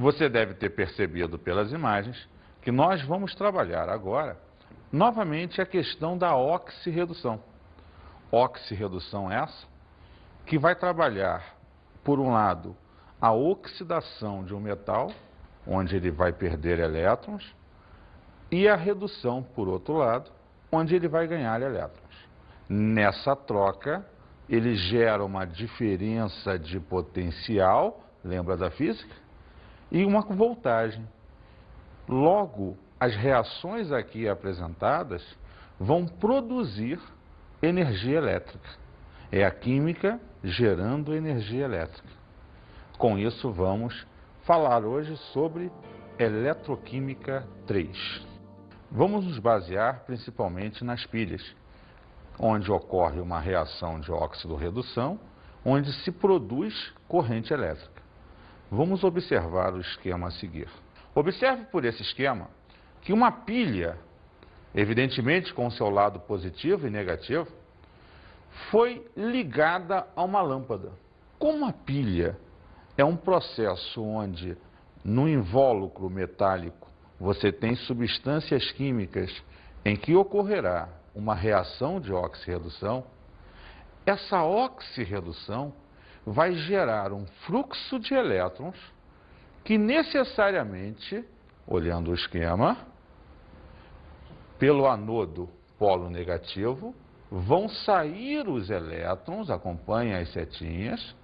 Você deve ter percebido pelas imagens que nós vamos trabalhar agora novamente a questão da oxirredução. Oxirredução essa que vai trabalhar, por um lado, a oxidação de um metal, onde ele vai perder elétrons, e a redução, por outro lado, onde ele vai ganhar elétrons. Nessa troca, ele gera uma diferença de potencial, lembra da física? E uma voltagem. Logo, as reações aqui apresentadas vão produzir energia elétrica. É a química gerando energia elétrica. Com isso, vamos falar hoje sobre eletroquímica 3. Vamos nos basear principalmente nas pilhas, onde ocorre uma reação de óxido-redução, onde se produz corrente elétrica. Vamos observar o esquema a seguir. Observe por esse esquema que uma pilha, evidentemente com seu lado positivo e negativo, foi ligada a uma lâmpada. Como a pilha é um processo onde no invólucro metálico você tem substâncias químicas em que ocorrerá uma reação de oxirredução, essa oxirredução vai gerar um fluxo de elétrons que necessariamente, olhando o esquema, pelo anodo polo negativo, vão sair os elétrons, acompanhem as setinhas,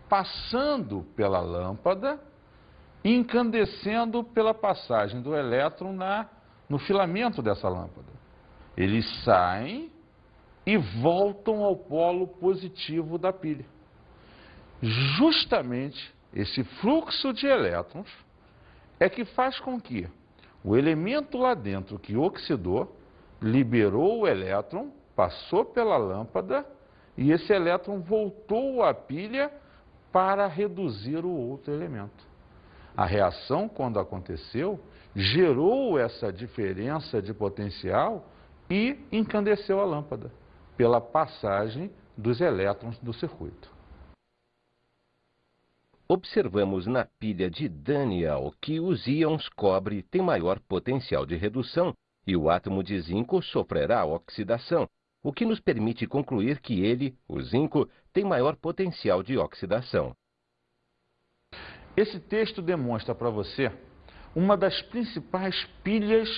passando pela lâmpada e incandescendo pela passagem do elétron no filamento dessa lâmpada. Eles saem e voltam ao polo positivo da pilha. Justamente esse fluxo de elétrons é que faz com que o elemento lá dentro que oxidou liberou o elétron, passou pela lâmpada e esse elétron voltou à pilha para reduzir o outro elemento. A reação, quando aconteceu, gerou essa diferença de potencial e incandesceu a lâmpada pela passagem dos elétrons do circuito. Observamos na pilha de Daniel que os íons cobre têm maior potencial de redução e o átomo de zinco sofrerá oxidação, o que nos permite concluir que ele, o zinco, tem maior potencial de oxidação. Esse texto demonstra para você uma das principais pilhas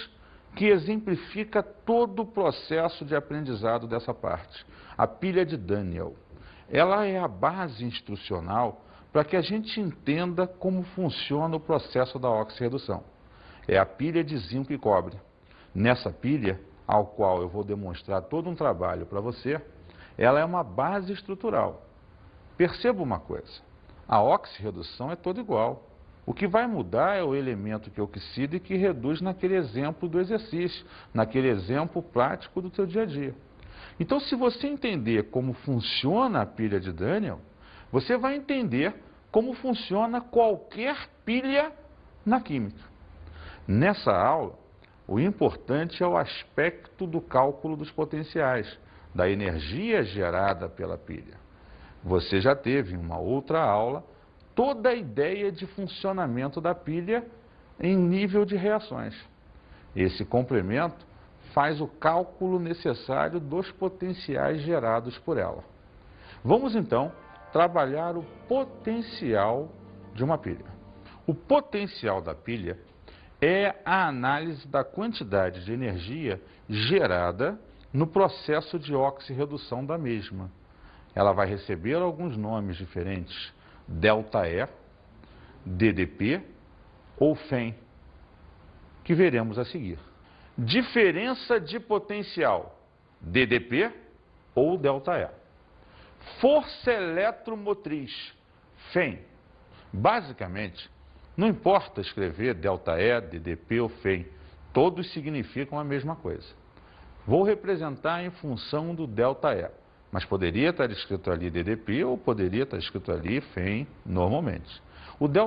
que exemplifica todo o processo de aprendizado dessa parte, a pilha de Daniel. Ela é a base instrucional para que a gente entenda como funciona o processo da oxirredução. É a pilha de zinco e cobre. Nessa pilha, ao qual eu vou demonstrar todo um trabalho para você, ela é uma base estrutural. Perceba uma coisa, a oxirredução é toda igual. O que vai mudar é o elemento que oxida e que reduz naquele exemplo do exercício, naquele exemplo prático do teu dia a dia. Então, se você entender como funciona a pilha de Daniel, você vai entender como funciona qualquer pilha na química. Nessa aula, o importante é o aspecto do cálculo dos potenciais, da energia gerada pela pilha. Você já teve em uma outra aula toda a ideia de funcionamento da pilha em nível de reações. Esse complemento faz o cálculo necessário dos potenciais gerados por ela. Vamos então trabalhar o potencial de uma pilha. O potencial da pilha é a análise da quantidade de energia gerada no processo de oxirredução da mesma. Ela vai receber alguns nomes diferentes, ΔE, DDP ou FEM, que veremos a seguir. Diferença de potencial, DDP ou ΔE. Força eletromotriz, FEM. Basicamente, não importa escrever ΔE, DDP ou FEM, todos significam a mesma coisa. Vou representar em função do ΔE, mas poderia estar escrito ali DDP ou poderia estar escrito ali FEM normalmente. O ΔE,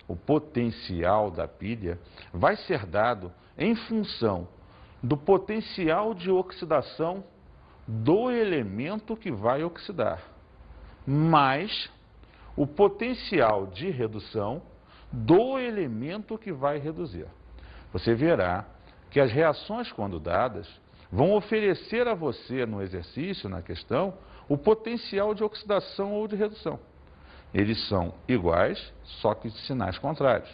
o potencial da pilha, vai ser dado em função do potencial de oxidação do elemento que vai oxidar, mais o potencial de redução do elemento que vai reduzir. Você verá que as reações, quando dadas, vão oferecer a você, no exercício, na questão, o potencial de oxidação ou de redução. Eles são iguais, só que de sinais contrários.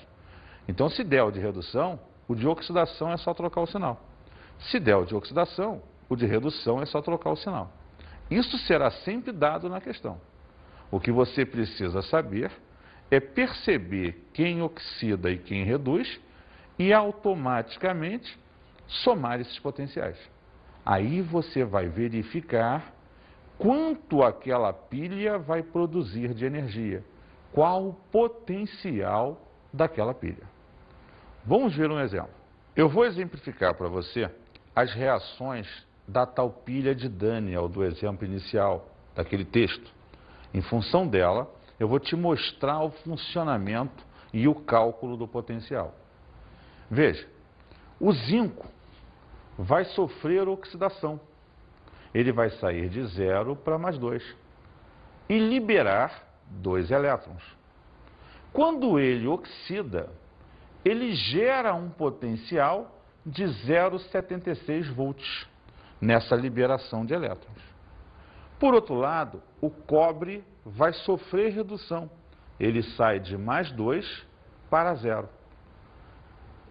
Então, se der o de redução, o de oxidação é só trocar o sinal. Se der o de oxidação, o de redução é só trocar o sinal. Isso será sempre dado na questão. O que você precisa saber é perceber quem oxida e quem reduz e automaticamente somar esses potenciais. Aí você vai verificar quanto aquela pilha vai produzir de energia, qual o potencial daquela pilha. Vamos ver um exemplo. Eu vou exemplificar para você as reações da tal pilha de Daniel, do exemplo inicial, daquele texto. Em função dela, eu vou te mostrar o funcionamento e o cálculo do potencial. Veja, o zinco vai sofrer oxidação. Ele vai sair de 0 para mais 2 e liberar 2 elétrons. Quando ele oxida, ele gera um potencial de 0,76 volts nessa liberação de elétrons. Por outro lado, o cobre vai sofrer redução. Ele sai de mais 2 para 0,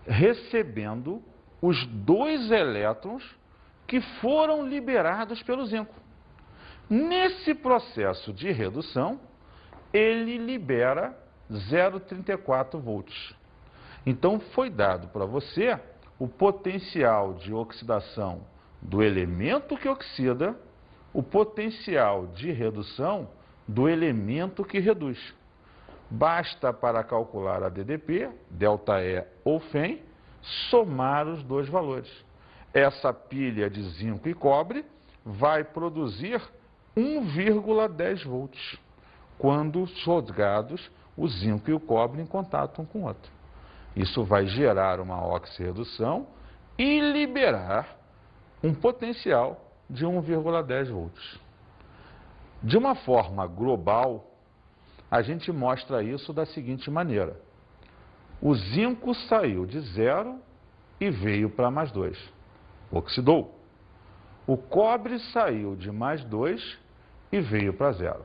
recebendo os 2 elétrons que foram liberados pelo zinco. Nesse processo de redução, ele libera 0,34 volts. Então, foi dado para você o potencial de oxidação do elemento que oxida, o potencial de redução do elemento que reduz. Basta, para calcular a DDP, ΔE ou FEM, somar os dois valores. Essa pilha de zinco e cobre vai produzir 1,10 volts, quando jogados o zinco e o cobre em contato um com o outro. Isso vai gerar uma oxirredução e liberar um potencial de 1,10 volts. De uma forma global, a gente mostra isso da seguinte maneira. O zinco saiu de 0 e veio para mais 2, oxidou. O cobre saiu de mais 2 e veio para 0.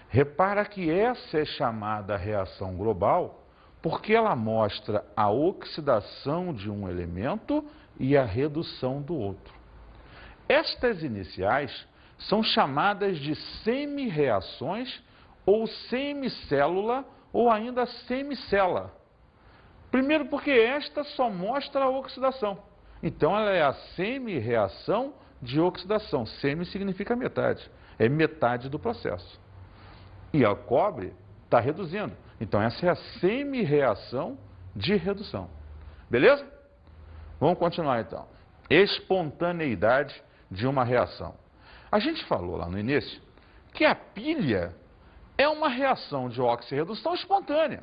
Repara que essa é chamada reação global porque ela mostra a oxidação de um elemento e a redução do outro. Estas iniciais são chamadas de semi-reações ou semicélula ou ainda semicela. Primeiro porque esta só mostra a oxidação. Então ela é a semi-reação de oxidação. Semi significa metade. É metade do processo. E o cobre está reduzindo. Então essa é a semi-reação de redução. Beleza? Vamos continuar então. Espontaneidade de uma reação. A gente falou lá no início que a pilha é uma reação de oxirredução espontânea.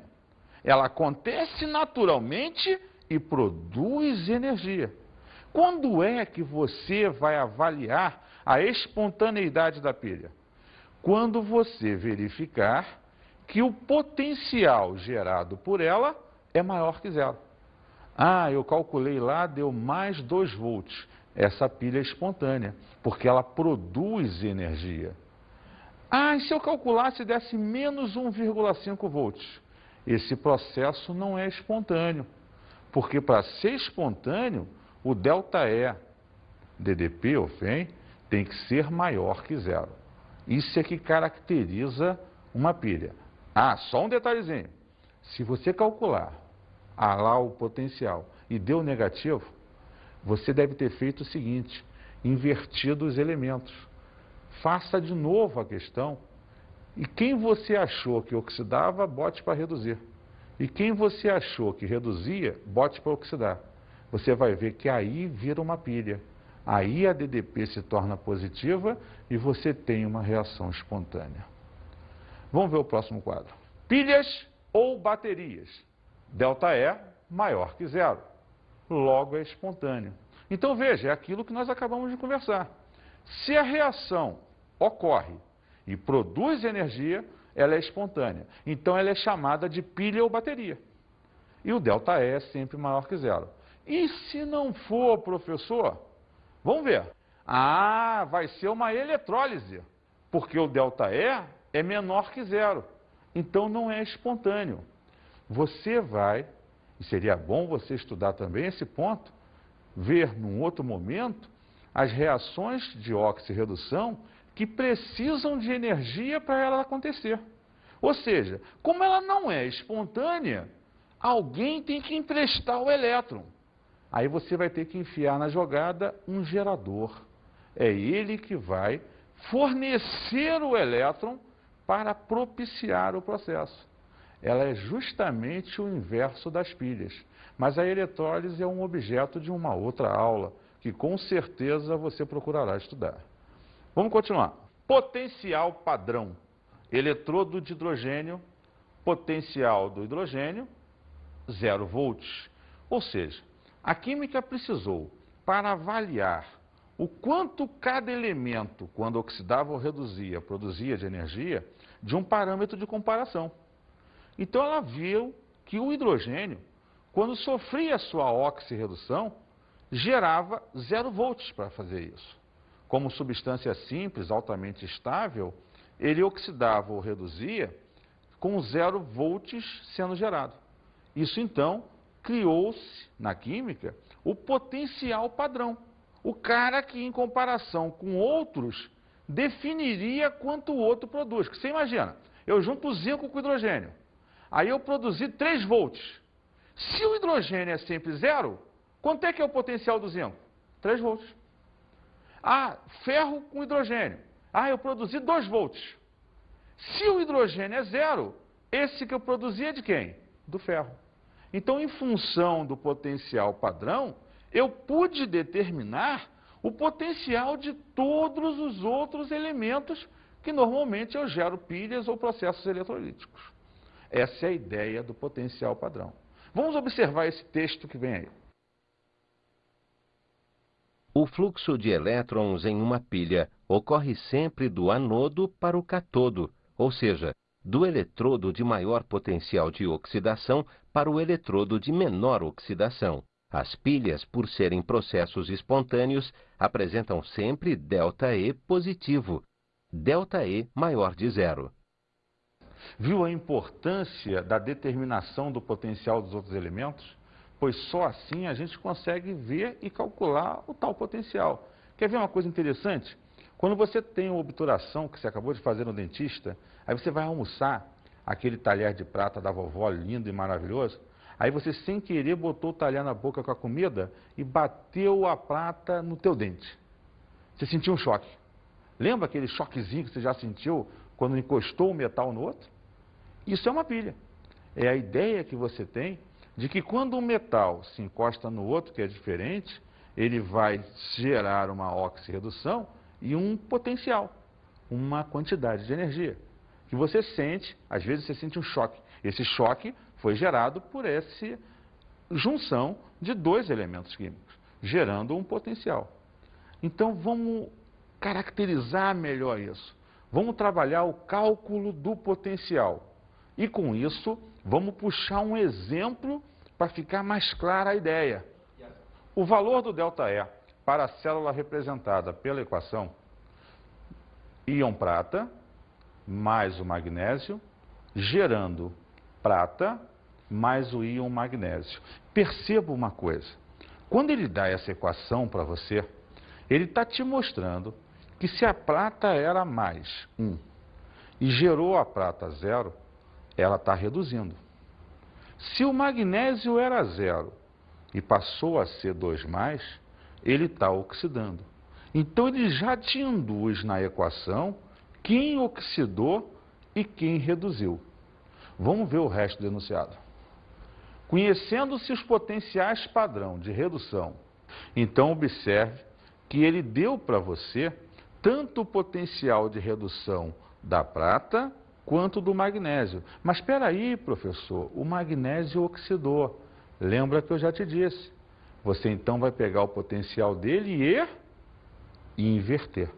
Ela acontece naturalmente e produz energia. Quando é que você vai avaliar a espontaneidade da pilha? Quando você verificar que o potencial gerado por ela é maior que 0. Ah, eu calculei lá, deu mais 2 volts. Essa pilha é espontânea, porque ela produz energia. Ah, e se eu calculasse e desse menos 1,5 volts? Esse processo não é espontâneo, porque para ser espontâneo, o ΔE, DDP ou FEM, tem que ser maior que 0. Isso é que caracteriza uma pilha. Ah, só um detalhezinho. Se você calcular lá o potencial e deu negativo, você deve ter feito o seguinte, invertido os elementos. Faça de novo a questão e quem você achou que oxidava, bote para reduzir. E quem você achou que reduzia, bote para oxidar. Você vai ver que aí vira uma pilha. Aí a DDP se torna positiva e você tem uma reação espontânea. Vamos ver o próximo quadro. Pilhas ou baterias. ΔE maior que 0. Logo é espontâneo. Então veja, é aquilo que nós acabamos de conversar. Se a reação ocorre e produz energia, ela é espontânea. Então ela é chamada de pilha ou bateria. E o ΔE é sempre maior que zero. E se não for, professor? Vamos ver. Ah, vai ser uma eletrólise, porque o ΔE é menor que zero. Então não é espontâneo. Você vai, e seria bom você estudar também esse ponto, ver num outro momento as reações de oxirredução que precisam de energia para ela acontecer. Ou seja, como ela não é espontânea, alguém tem que emprestar o elétron. Aí você vai ter que enfiar na jogada um gerador. É ele que vai fornecer o elétron para propiciar o processo. Ela é justamente o inverso das pilhas. Mas a eletrólise é um objeto de uma outra aula, que com certeza você procurará estudar. Vamos continuar. Potencial padrão. Eletrodo de hidrogênio, potencial do hidrogênio, 0 volts. Ou seja, a química precisou, para avaliar o quanto cada elemento, quando oxidava ou reduzia, produzia de energia, de um parâmetro de comparação. Então ela viu que o hidrogênio, quando sofria sua oxirredução, gerava 0 volts para fazer isso. Como substância simples, altamente estável, ele oxidava ou reduzia com 0 volts sendo gerado. Isso então criou-se na química o potencial padrão. O cara que, em comparação com outros, definiria quanto o outro produz. Você imagina, eu junto o zinco com o hidrogênio. Aí eu produzi 3 volts. Se o hidrogênio é sempre 0, quanto é que é o potencial do zinco? 3 volts. Ah, ferro com hidrogênio. Ah, eu produzi 2 volts. Se o hidrogênio é 0, esse que eu produzi é de quem? Do ferro. Então, em função do potencial padrão, eu pude determinar o potencial de todos os outros elementos que normalmente eu gero pilhas ou processos eletrolíticos. Essa é a ideia do potencial padrão. Vamos observar esse texto que vem aí. O fluxo de elétrons em uma pilha ocorre sempre do anodo para o catodo, ou seja, do eletrodo de maior potencial de oxidação para o eletrodo de menor oxidação. As pilhas, por serem processos espontâneos, apresentam sempre ΔE positivo, ΔE maior de zero. Viu a importância da determinação do potencial dos outros elementos? Pois só assim a gente consegue ver e calcular o tal potencial. Quer ver uma coisa interessante? Quando você tem uma obturação que você acabou de fazer no dentista, aí você vai almoçar aquele talher de prata da vovó lindo e maravilhoso, aí você sem querer botou o talher na boca com a comida e bateu a prata no teu dente. Você sentiu um choque. Lembra aquele choquezinho que você já sentiu quando encostou um metal no outro? Isso é uma pilha. É a ideia que você tem de que quando um metal se encosta no outro, que é diferente, ele vai gerar uma oxirredução e um potencial, uma quantidade de energia, que você sente, às vezes você sente um choque. Esse choque foi gerado por essa junção de 2 elementos químicos, gerando um potencial. Então vamos caracterizar melhor isso. Vamos trabalhar o cálculo do potencial. E com isso, vamos puxar um exemplo para ficar mais clara a ideia. O valor do ΔE para a célula representada pela equação íon prata mais o magnésio, gerando prata mais o íon magnésio. Perceba uma coisa, quando ele dá essa equação para você, ele está te mostrando que se a prata era mais 1 e gerou a prata 0, ela está reduzindo. Se o magnésio era 0 e passou a ser 2+, ele está oxidando. Então ele já te induz na equação quem oxidou e quem reduziu. Vamos ver o resto do enunciado. Conhecendo-se os potenciais padrão de redução, então observe que ele deu para você tanto o potencial de redução da prata quanto do magnésio. Mas espera aí, professor, o magnésio oxidou. Lembra que eu já te disse. Você então vai pegar o potencial dele e inverter.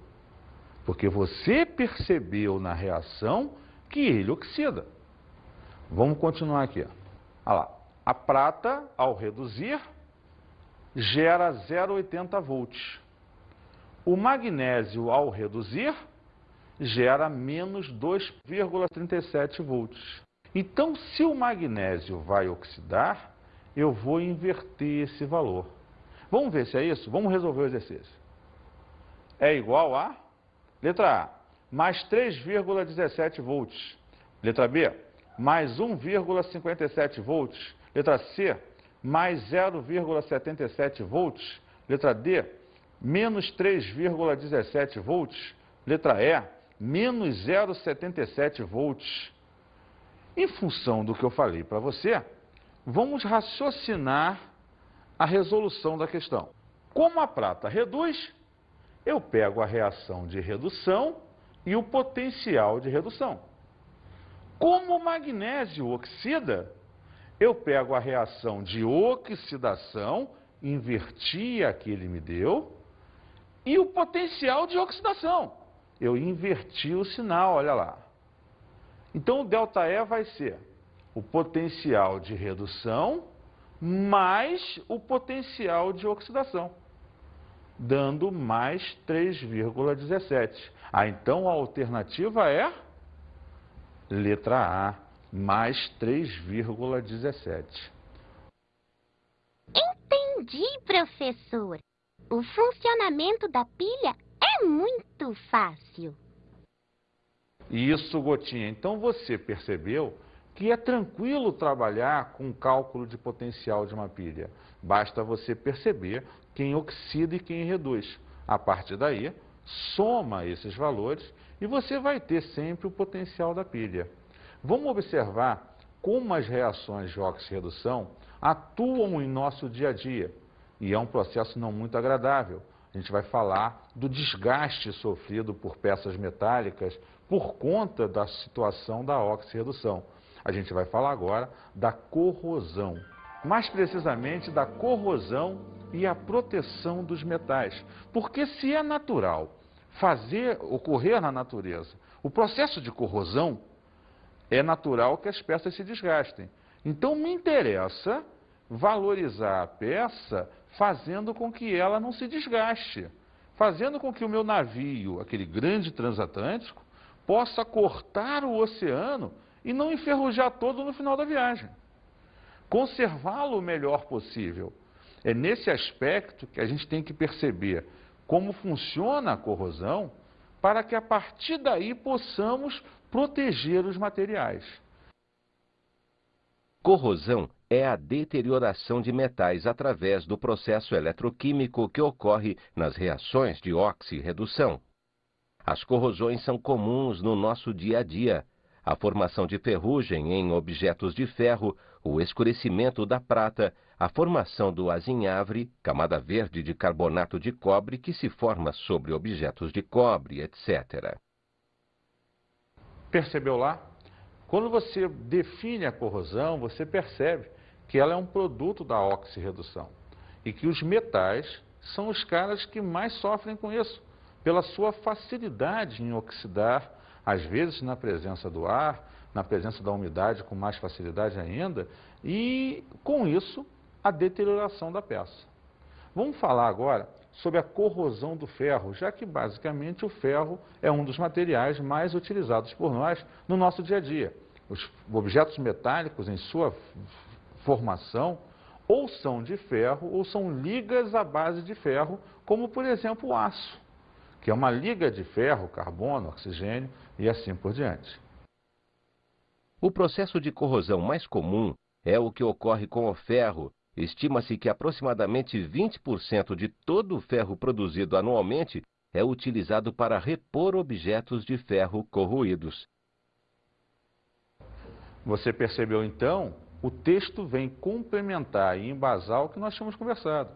Porque você percebeu na reação que ele oxida. Vamos continuar aqui. Olha lá. A prata, ao reduzir, gera 0,80 volts. O magnésio, ao reduzir, gera menos 2,37 volts. Então, se o magnésio vai oxidar, eu vou inverter esse valor. Vamos ver se é isso? Vamos resolver o exercício. É igual a, letra A, mais 3,17 volts. Letra B, mais 1,57 volts. Letra C, mais 0,77 volts. Letra D, menos 3,17 volts. Letra E, menos 0,77 volts. Em função do que eu falei para você, vamos raciocinar a resolução da questão. Como a prata reduz, eu pego a reação de redução e o potencial de redução. Como o magnésio oxida, eu pego a reação de oxidação, inverti a que ele me deu, e o potencial de oxidação. Eu inverti o sinal, olha lá. Então, o ΔE vai ser o potencial de redução mais o potencial de oxidação, dando mais 3,17. Então, a alternativa é letra A, mais 3,17. Entendi, professor. O funcionamento da pilha é muito fácil. Isso, Gotinha. Então, você percebeu que é tranquilo trabalhar com o cálculo de potencial de uma pilha. Basta você perceber quem oxida e quem reduz. A partir daí, soma esses valores e você vai ter sempre o potencial da pilha. Vamos observar como as reações de oxirredução atuam em nosso dia a dia. E é um processo não muito agradável. A gente vai falar do desgaste sofrido por peças metálicas por conta da situação da oxirredução. A gente vai falar agora da corrosão. Mais precisamente da corrosão e a proteção dos metais. Porque se é natural ocorrer na natureza o processo de corrosão, é natural que as peças se desgastem. Então, me interessa valorizar a peça fazendo com que ela não se desgaste, fazendo com que o meu navio, aquele grande transatlântico, possa cortar o oceano e não enferrujar todo no final da viagem. Conservá-lo o melhor possível. É nesse aspecto que a gente tem que perceber como funciona a corrosão para que a partir daí possamos proteger os materiais. Corrosão é a deterioração de metais através do processo eletroquímico que ocorre nas reações de oxirredução. As corrosões são comuns no nosso dia a dia. A formação de ferrugem em objetos de ferro, o escurecimento da prata, a formação do azinhavre, camada verde de carbonato de cobre que se forma sobre objetos de cobre, etc. Percebeu lá? Quando você define a corrosão, você percebe que ela é um produto da oxirredução e que os metais são os caras que mais sofrem com isso, pela sua facilidade em oxidar, às vezes na presença do ar, na presença da umidade com mais facilidade ainda, e com isso a deterioração da peça. Vamos falar agora sobre a corrosão do ferro, já que basicamente o ferro é um dos materiais mais utilizados por nós no nosso dia a dia. Os objetos metálicos em sua formação ou são de ferro ou são ligas à base de ferro, como por exemplo o aço, que é uma liga de ferro, carbono, oxigênio e assim por diante. O processo de corrosão mais comum é o que ocorre com o ferro. Estima-se que aproximadamente 20% de todo o ferro produzido anualmente é utilizado para repor objetos de ferro corroídos. Você percebeu então? O texto vem complementar e embasar o que nós tínhamos conversado,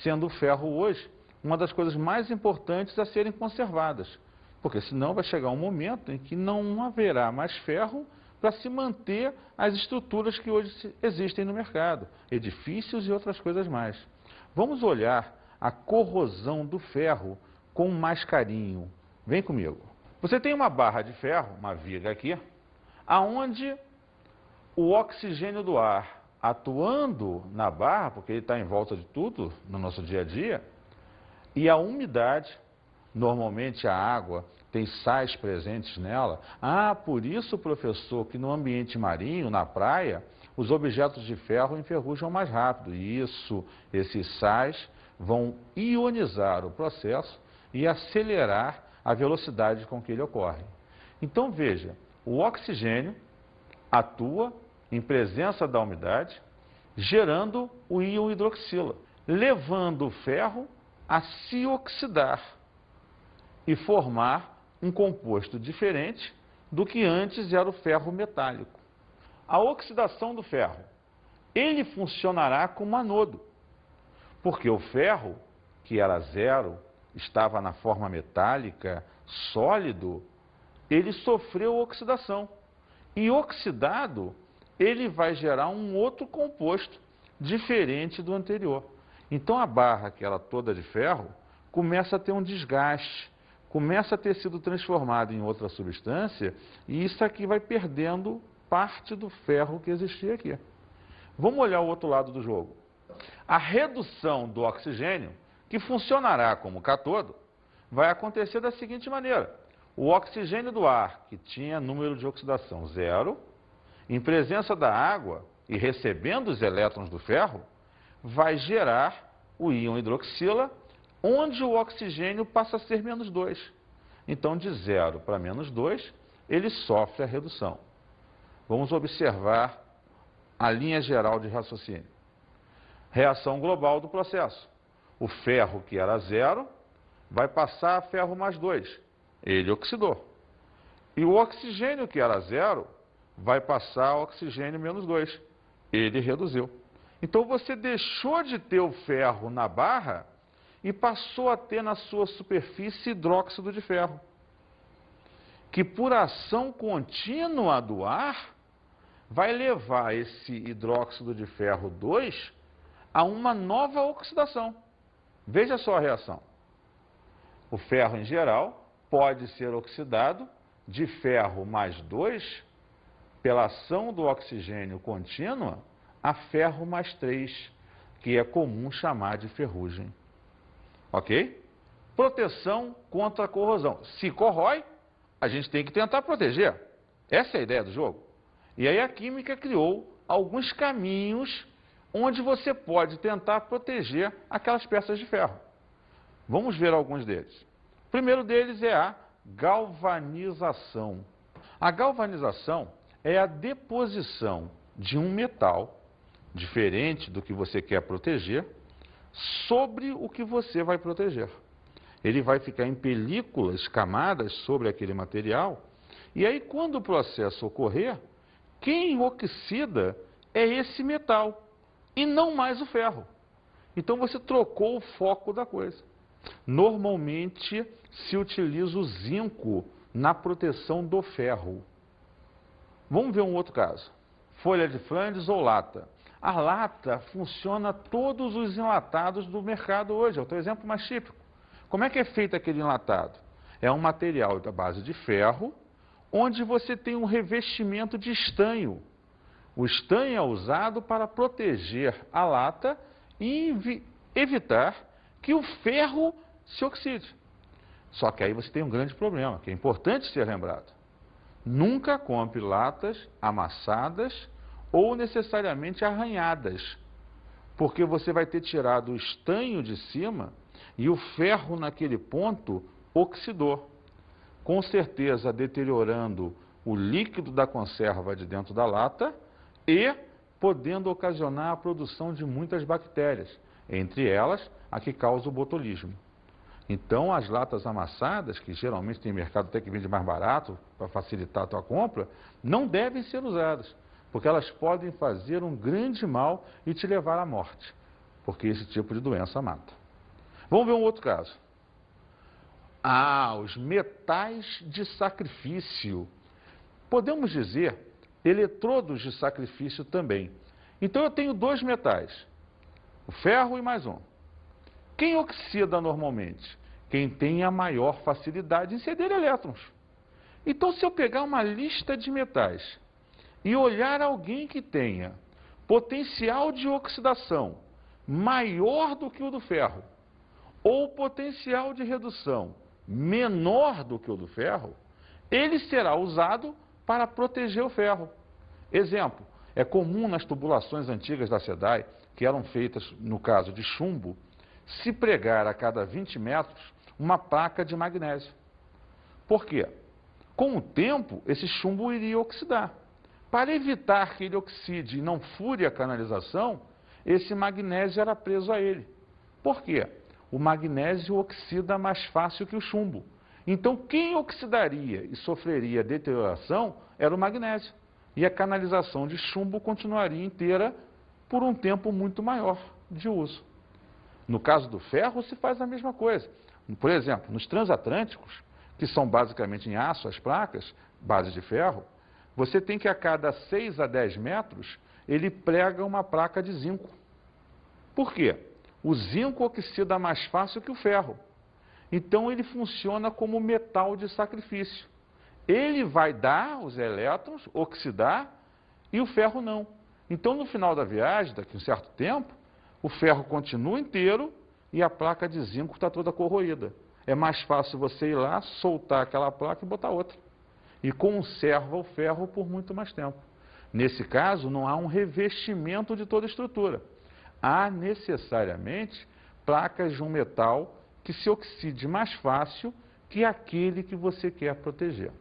sendo o ferro hoje uma das coisas mais importantes a serem conservadas, porque senão vai chegar um momento em que não haverá mais ferro para se manter as estruturas que hoje existem no mercado, edifícios e outras coisas mais. Vamos olhar a corrosão do ferro com mais carinho. Vem comigo. Você tem uma barra de ferro, uma viga aqui, aonde o oxigênio do ar, atuando na barra, porque ele está em volta de tudo no nosso dia a dia, e a umidade, normalmente a água tem sais presentes nela. Ah, por isso, professor, que no ambiente marinho, na praia, os objetos de ferro enferrujam mais rápido. Isso, esses sais vão ionizar o processo e acelerar a velocidade com que ele ocorre. Então, veja, o oxigênio atua em presença da umidade, gerando o íon hidroxila, levando o ferro a se oxidar e formar um composto diferente do que antes era o ferro metálico. A oxidação do ferro, ele funcionará como anodo, porque o ferro, que era zero, estava na forma metálica, sólido, ele sofreu oxidação. E oxidado, ele vai gerar um outro composto diferente do anterior. Então a barra, que era toda de ferro, começa a ter um desgaste, começa a ter sido transformada em outra substância, e isso aqui vai perdendo parte do ferro que existia aqui. Vamos olhar o outro lado do jogo. A redução do oxigênio, que funcionará como cátodo, vai acontecer da seguinte maneira. O oxigênio do ar, que tinha número de oxidação 0, em presença da água e recebendo os elétrons do ferro, vai gerar o íon hidroxila, onde o oxigênio passa a ser menos 2. Então, de 0 para menos 2, ele sofre a redução. Vamos observar a linha geral de raciocínio. Reação global do processo. O ferro, que era 0, vai passar a ferro mais 2. Ele oxidou. E o oxigênio, que era 0, vai passar a oxigênio menos 2. Ele reduziu. Então você deixou de ter o ferro na barra e passou a ter na sua superfície hidróxido de ferro, que por ação contínua do ar vai levar esse hidróxido de ferro 2 a uma nova oxidação. Veja só a reação. O ferro em geral pode ser oxidado de ferro mais 2 pela ação do oxigênio contínua a ferro mais 3, que é comum chamar de ferrugem. Ok? Proteção contra a corrosão. Se corrói, a gente tem que tentar proteger. Essa é a ideia do jogo. E aí a química criou alguns caminhos onde você pode tentar proteger aquelas peças de ferro. Vamos ver alguns deles. O primeiro deles é a galvanização. A galvanização é a deposição de um metal, diferente do que você quer proteger, sobre o que você vai proteger. Ele vai ficar em películas, camadas sobre aquele material, e aí quando o processo ocorrer, quem oxida é esse metal, e não mais o ferro. Então você trocou o foco da coisa. Normalmente se utiliza o zinco na proteção do ferro. Vamos ver um outro caso. Folha de Flandres ou lata. A lata funciona todos os enlatados do mercado hoje. É o teu exemplo mais típico. Como é que é feito aquele enlatado? É um material da base de ferro, onde você tem um revestimento de estanho. O estanho é usado para proteger a lata e evitar que o ferro se oxide. Só que aí você tem um grande problema, que é importante ser lembrado. Nunca compre latas amassadas ou necessariamente arranhadas, porque você vai ter tirado o estanho de cima e o ferro naquele ponto oxidou, com certeza deteriorando o líquido da conserva de dentro da lata e podendo ocasionar a produção de muitas bactérias, entre elas a que causa o botulismo. Então, as latas amassadas, que geralmente tem mercado até que vende mais barato para facilitar a tua compra, não devem ser usadas, porque elas podem fazer um grande mal e te levar à morte, porque esse tipo de doença mata. Vamos ver um outro caso. Os metais de sacrifício. Podemos dizer eletrodos de sacrifício também. Então eu tenho dois metais, o ferro e mais um. Quem oxida normalmente? Quem tem a maior facilidade em ceder elétrons. Então, se eu pegar uma lista de metais e olhar alguém que tenha potencial de oxidação maior do que o do ferro ou potencial de redução menor do que o do ferro, ele será usado para proteger o ferro. Exemplo, é comum nas tubulações antigas da SEDAI, que eram feitas no caso de chumbo, se pregar a cada 20 metros uma placa de magnésio. Por quê? Com o tempo, esse chumbo iria oxidar. Para evitar que ele oxide e não fure a canalização, esse magnésio era preso a ele. Por quê? O magnésio oxida mais fácil que o chumbo. Então, quem oxidaria e sofreria deterioração era o magnésio. E a canalização de chumbo continuaria inteira por um tempo muito maior de uso. No caso do ferro, se faz a mesma coisa. Por exemplo, nos transatlânticos, que são basicamente em aço as placas, base de ferro, você tem que a cada 6 a 10 metros, ele prega uma placa de zinco. Por quê? O zinco oxida mais fácil que o ferro. Então, ele funciona como metal de sacrifício. Ele vai dar os elétrons, oxidar, e o ferro não. Então, no final da viagem, daqui a um certo tempo, o ferro continua inteiro e a placa de zinco está toda corroída. É mais fácil você ir lá, soltar aquela placa e botar outra. E conserva o ferro por muito mais tempo. Nesse caso, não há um revestimento de toda a estrutura. Há necessariamente placas de um metal que se oxide mais fácil que aquele que você quer proteger.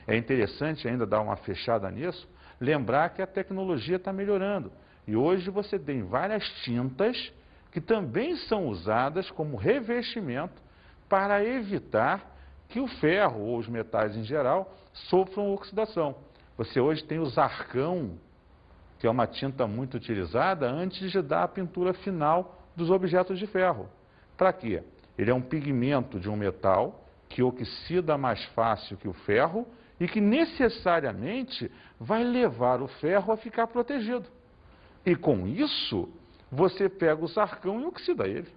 É interessante ainda dar uma fechada nisso, lembrar que a tecnologia está melhorando. E hoje você tem várias tintas que também são usadas como revestimento para evitar que o ferro ou os metais em geral sofram oxidação. Você hoje tem o Zarcão, que é uma tinta muito utilizada antes de dar a pintura final dos objetos de ferro. Para quê? Ele é um pigmento de um metal que oxida mais fácil que o ferro e que necessariamente vai levar o ferro a ficar protegido. E com isso, você pega o Zarcão e oxida ele.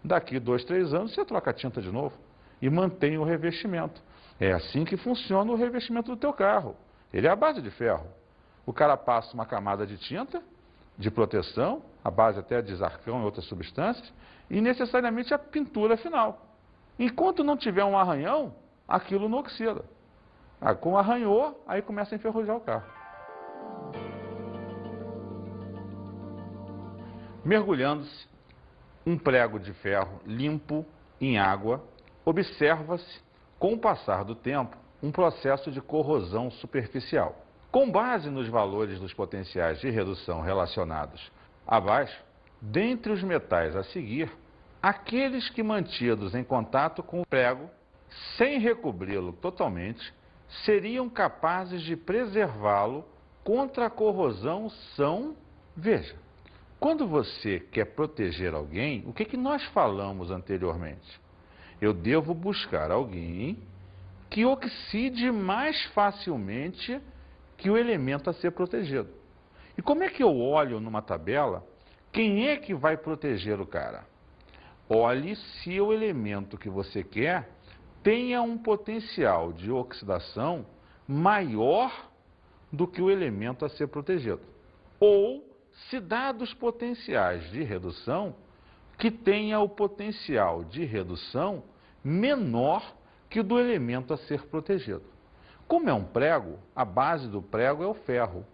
Daqui 2, 3 anos, você troca a tinta de novo e mantém o revestimento. É assim que funciona o revestimento do teu carro. Ele é à base de ferro. O cara passa uma camada de tinta, de proteção, à base até de Zarcão e outras substâncias, e necessariamente a pintura final. Enquanto não tiver um arranhão, aquilo não oxida. Com arranhou, aí começa a enferrujar o carro. Mergulhando-se um prego de ferro limpo em água, observa-se, com o passar do tempo, um processo de corrosão superficial. Com base nos valores dos potenciais de redução relacionados abaixo, dentre os metais a seguir, aqueles que mantidos em contato com o prego, sem recobri-lo totalmente, seriam capazes de preservá-lo contra a corrosão são, veja, quando você quer proteger alguém, o que nós falamos anteriormente? Eu devo buscar alguém que oxide mais facilmente que o elemento a ser protegido. E como é que eu olho numa tabela quem é que vai proteger o cara? Olhe se o elemento que você quer tenha um potencial de oxidação maior do que o elemento a ser protegido. Ou, se dados potenciais de redução, que tenha o potencial de redução menor que o do elemento a ser protegido. Como é um prego, a base do prego é o ferro.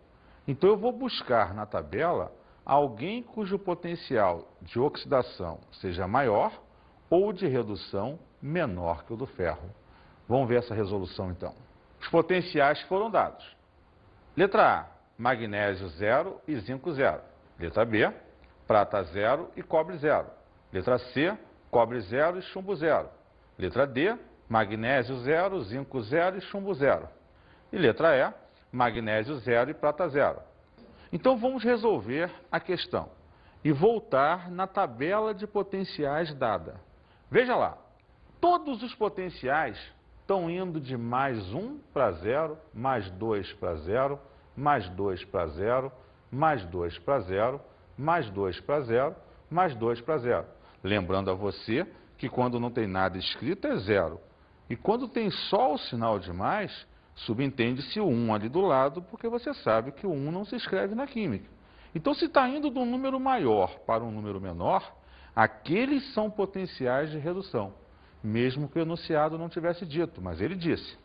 Então eu vou buscar na tabela alguém cujo potencial de oxidação seja maior ou de redução menor que o do ferro. Vamos ver essa resolução então. Os potenciais foram dados. Letra A, magnésio 0 e zinco 0. Letra B, prata 0 e cobre 0. Letra C, cobre 0 e chumbo 0. Letra D, magnésio 0, zinco 0 e chumbo 0. E letra E, magnésio 0 e prata 0. Então vamos resolver a questão e voltar na tabela de potenciais dada. Veja lá, todos os potenciais estão indo de mais 1 para 0, mais 2 para 0, mais 2 para 0, mais 2 para 0, mais 2 para 0, mais 2 para 0. Lembrando a você que quando não tem nada escrito é 0. E quando tem só o sinal de mais, subentende-se o 1 ali do lado, porque você sabe que o 1 não se escreve na química. Então, se está indo de um número maior para um número menor, aqueles são potenciais de redução, mesmo que o enunciado não tivesse dito, mas ele disse.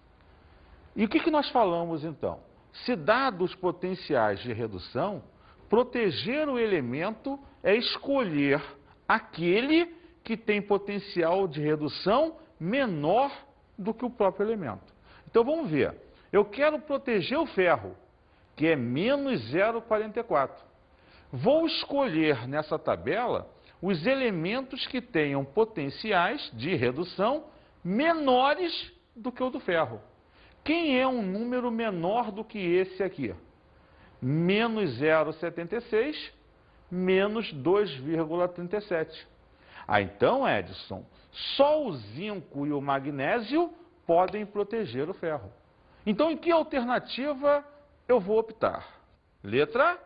E o que nós falamos então? Se dados potenciais de redução, proteger o elemento é escolher aquele que tem potencial de redução menor do que o próprio elemento. Então vamos ver. Eu quero proteger o ferro, que é menos 0,44. Vou escolher nessa tabela os elementos que tenham potenciais de redução menores do que o do ferro. Quem é um número menor do que esse aqui? Menos 0,76, menos 2,37. Então, Edson, só o zinco e o magnésio podem proteger o ferro. Então, em que alternativa eu vou optar? Letra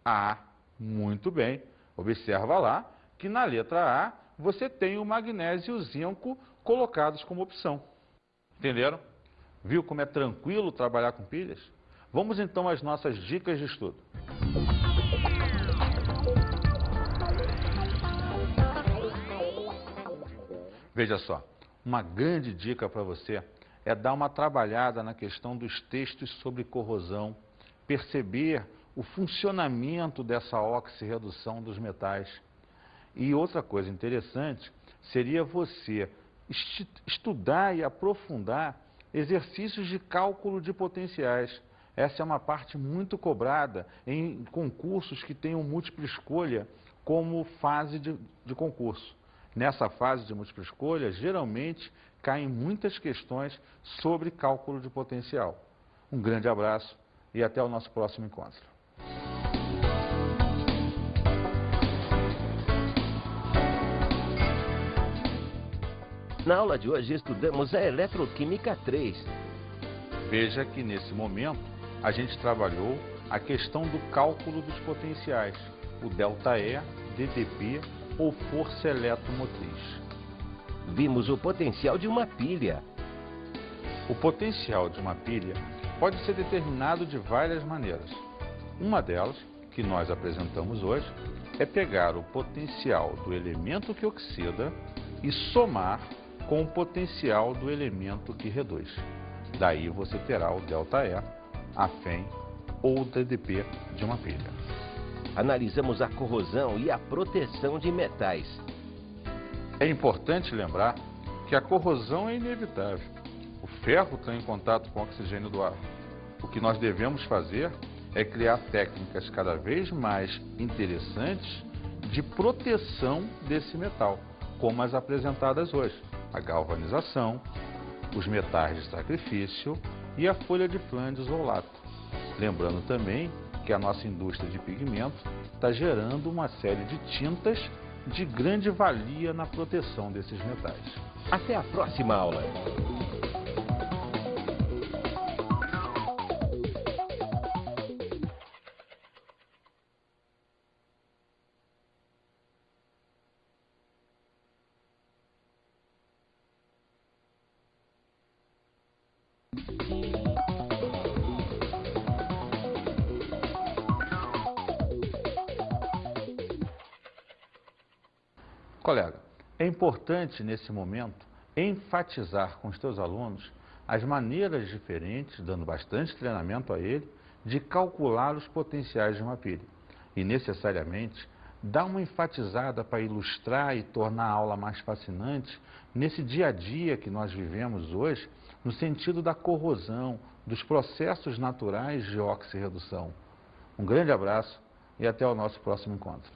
A. Muito bem. Observa lá que na letra A você tem o magnésio e o zinco colocados como opção. Entenderam? Viu como é tranquilo trabalhar com pilhas? Vamos então às nossas dicas de estudo. Veja só, uma grande dica para você é dar uma trabalhada na questão dos textos sobre corrosão, perceber o funcionamento dessa oxirredução dos metais. E outra coisa interessante seria você estudar e aprofundar exercícios de cálculo de potenciais. Essa é uma parte muito cobrada em concursos que tenham múltipla escolha como fase de concurso. Nessa fase de múltipla escolha, geralmente caem muitas questões sobre cálculo de potencial. Um grande abraço e até o nosso próximo encontro. Na aula de hoje estudamos a Eletroquímica 3. Veja que nesse momento a gente trabalhou a questão do cálculo dos potenciais, o ΔE, DDP ou força eletromotriz. Vimos o potencial de uma pilha. O potencial de uma pilha pode ser determinado de várias maneiras. Uma delas, que nós apresentamos hoje, é pegar o potencial do elemento que oxida e somar com o potencial do elemento que reduz. Daí você terá o ΔE, a FEM ou o DDP de uma pilha. Analisamos a corrosão e a proteção de metais. É importante lembrar que a corrosão é inevitável. O ferro está em contato com o oxigênio do ar. O que nós devemos fazer é criar técnicas cada vez mais interessantes de proteção desse metal, como as apresentadas hoje. A galvanização, os metais de sacrifício e a folha de Flandres ou lato. Lembrando também que a nossa indústria de pigmentos está gerando uma série de tintas de grande valia na proteção desses metais. Até a próxima aula! Colega, é importante nesse momento enfatizar com os teus alunos as maneiras diferentes, dando bastante treinamento a ele, de calcular os potenciais de uma pilha. E necessariamente dar uma enfatizada para ilustrar e tornar a aula mais fascinante nesse dia a dia que nós vivemos hoje, no sentido da corrosão, dos processos naturais de oxirredução. Um grande abraço e até o nosso próximo encontro.